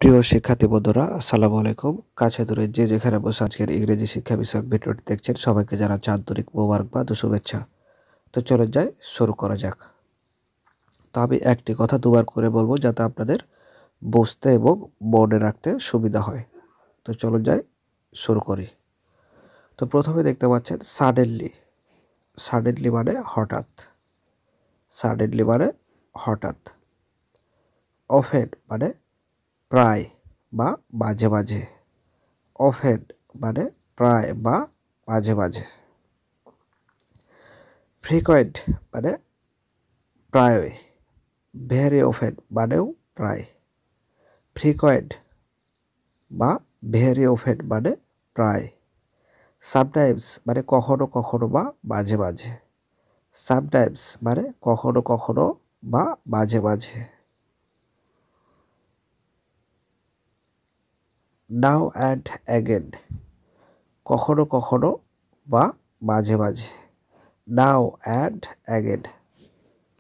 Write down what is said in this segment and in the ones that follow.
প্রিয় শিক্ষার্থী বন্ধুরা, আসসালামু আলাইকুম। কাছে দূরে যে যেখানে বসে আজকের ইংরেজি শিক্ষা বিষয়ক ভিডিওটি দেখছেন, সবাইকে জানাচ্ছি আন্তরিক মোবারকবাদ ও শুভেচ্ছা। তো চলে যাই, শুরু করা যাক। তো আমি একটি কথা দুবার করে বলবো যাতে আপনাদের বুঝতে এবং মনে রাখতে সুবিধা হয়। তো চলে যাই, শুরু করি। তো প্রথমে দেখতে পাচ্ছেন সাডেনলি। সাডেনলি মানে হঠাৎ। সাডেনলি মানে হঠাৎ। অফেন মানে প্রায় বা মাঝে মাঝে। অফেন মানে প্রায় বা মাঝে মাঝে। ফ্রিকোয়েন্ট মানে প্রায়ই। ভেরি অফেন মানেও প্রায়। ফ্রিকোয়েন্ট বা ভেরি অফেন মানে প্রায়। সামটাইমস মানে কখনো কখনো বা মাঝে মাঝে। সামটাইমস মানে কখনো কখনো বা মাঝে মাঝে। নাও অ্যান্ড অ্যাগেন কখনো কখনো বা মাঝে মাঝে। নাও অ্যান্ড অ্যাগেন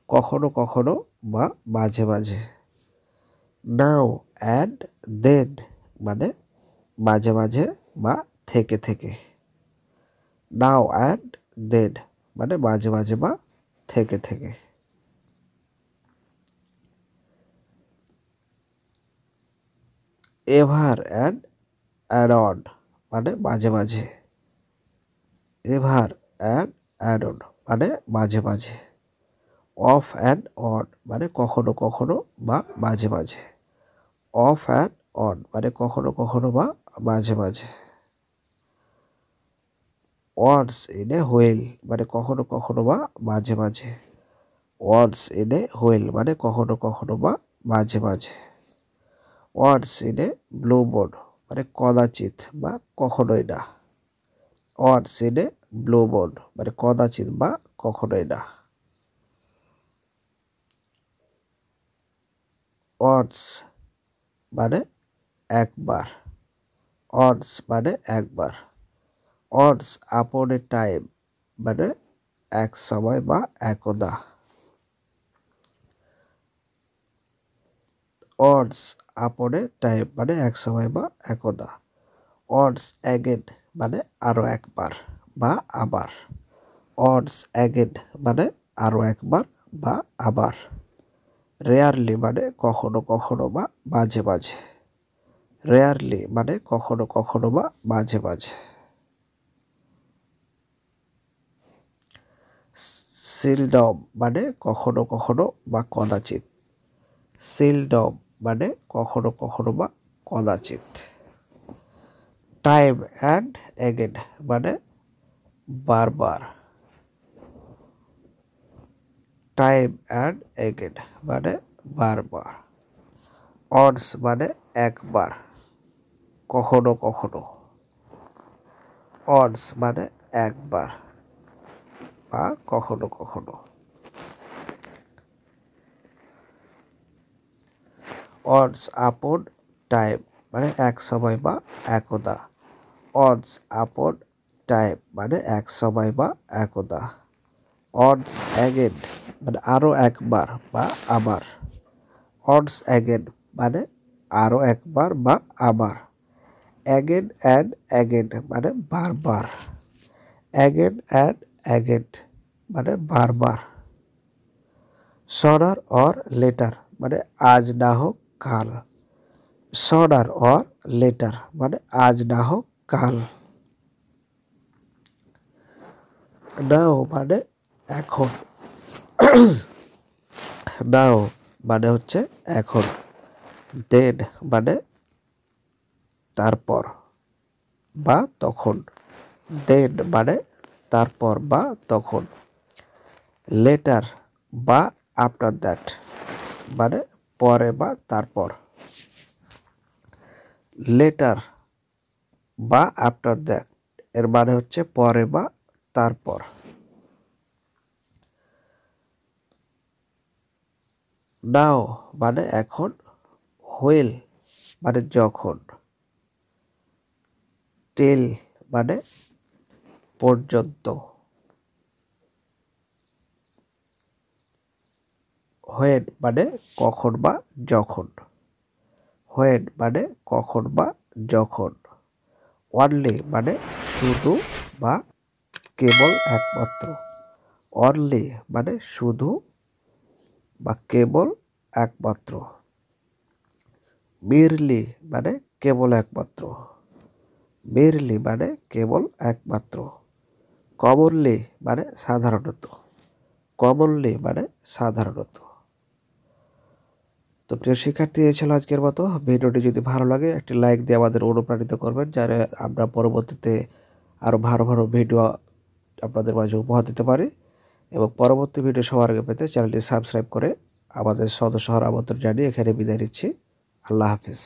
কখনো কখনো বা মাঝে মাঝে। নাও অ্যান্ড দেন মানে মাঝে মাঝে বা থেকে থেকে। নাও অ্যান্ড দেন মানে মাঝে মাঝে বা থেকে থেকে। এভার অ্যান্ড অ্যাডন মানে মাঝে মাঝে। এভার অ্যান্ড অ্যাডন মানে মাঝে মাঝে। অফ অ্যান্ড অন মানে কখনো কখনো বা মাঝে মাঝে। অফ অ্যান্ড অন মানে কখনো কখনো বা মাঝে মাঝে। ওয়ান্স ইন এ হুইল মানে কখনো কখনো বা মাঝে মাঝে। ওয়ান্স ইন এ হুইল মানে কখনো কখনো বা মাঝে মাঝে। Once in a blue moon মানে কদাচিৎ বা কখনোই না। Once in a blue moon মানে কদাচিৎ বা কখনোই না। ওয়ান্স মানে একবার। ওয়ান্স মানে একবার। ওয়ান্স আপন এ টাইম মানে এক সময় বা একদা। ওয়ান্স আপন এ টাইম মানে এক সময় বা একদা। ওয়ান্স অ্যাগেন মানে আরও একবার বা আবার। ওয়ান্স অ্যাগেন মানে আরও একবার বা আবার। রেয়ারলি মানে কখনো কখনো বা মাঝে মাঝে। রেয়ারলি মানে কখনো কখনো বা মাঝে মাঝে। সিলডম মানে কখনো কখনো বা কদাচিৎ। সিলডম মানে কখনো কখনো বা কদাচিৎ। টাইম অ্যান্ড অ্যাগেন মানে বারবার। টাইম অ্যান্ড অ্যাগেন মানে বারবার। অনস মানে একবার, কখনো কখনো। অনস মানে একবার বা কখনো কখনো। অনস আপন টাইম মানে এক সময় বা একদা। অনস আপন টাইম মানে এক সময় বা একদা। অনস অ্যাগেন মানে আরও একবার বা আবার। অনস অ্যাগেন মানে আরও একবার বা আবার। অ্যাগেন অ্যান্ড অ্যাগেন মানে বারবার। অ্যাগেন অ্যান্ড অ্যাগেন মানে বারবার। সনার অর লেটার মানে আজ না হোক কাল। সনার অর লেটার মানে আজ না হোক কাল। নাও মানে এখন। নাও মানে হচ্ছে এখন। দেন মানে তারপর বা তখন। দেন মানে তারপর বা তখন। লেটার বা আফটার দ্যাট মানে পরে বা তারপর। লেটার বা আফটার দ্যাট এর মানে হচ্ছে পরে বা তারপর। নাও মানে এখন। হুইল মানে যখন। টিল মানে পর্যন্ত। হোয়েন মানে কখন বা যখন। হোয়েন মানে কখন বা যখন, অনলি মানে শুধু বা কেবল একমাত্র, অনলি মানে শুধু বা কেবল একমাত্র, মেরলি মানে কেবল একমাত্র, মেরলি মানে কেবল একমাত্র, কমনলি মানে সাধারণত, কমনলি মানে সাধারণত। তো প্রিয় শিক্ষার্থী, এই ছিল আজকের মতো। ভিডিওটি যদি ভালো লাগে একটি লাইক দিয়ে আমাদের অনুপ্রাণিত করবেন, যাতে আমরা পরবর্তীতে আরও ভালো ভালো ভিডিও আপনাদের মাঝে উপহার দিতে পারি। এবং পরবর্তী ভিডিও সবার আগে পেতে চ্যানেলটি সাবস্ক্রাইব করে আমাদের সদস্য হওয়ার আমন্ত্রণ জানিয়ে এখানে বিদায় নিচ্ছি। আল্লাহ হাফিজ।